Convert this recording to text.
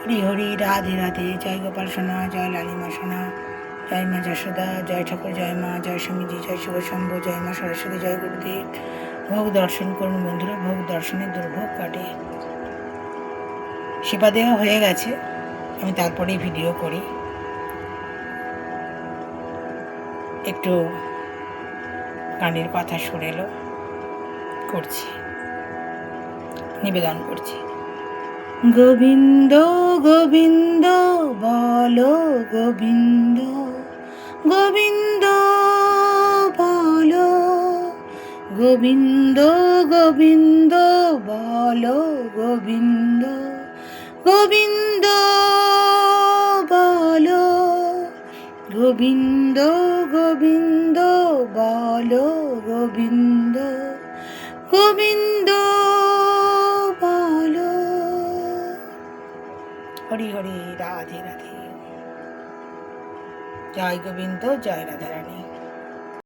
হরি হরি, রাধে রাধে। জয় গোপাল সোনা, জয় লালিমা সোনা, জয় মা যশোদা, জয় ঠাকুর, জয় মা, জয় স্বামীজি, জয় শিব শম্ভু, জয় মা সরস্বতী, জয় গুরুদেব। ভোগ দর্শন করুন বন্ধুরা, ভোগ দর্শনে দুর্ভোগ কাটে। সেবা দেওয়া হয়ে গেছে, আমি তারপরেই ভিডিও করি। একটু কানের পাতা সরে এলো, করছি, নিবেদন করছি। গোবিন্দ গোবিন্দ বলো গোবিন্দ, গোবিন্দ বলো, গোবিন্দ গোবিন্দ বলো, গোবিন্দ গোবিন্দ বলো, গোবিন্দ গোবিন্দ বলো, গোবিন্দ গোবিন্দ বলো। হরি হরি, রাধে রাধে। জয় গোবিন্দ, জয় রাধারানী।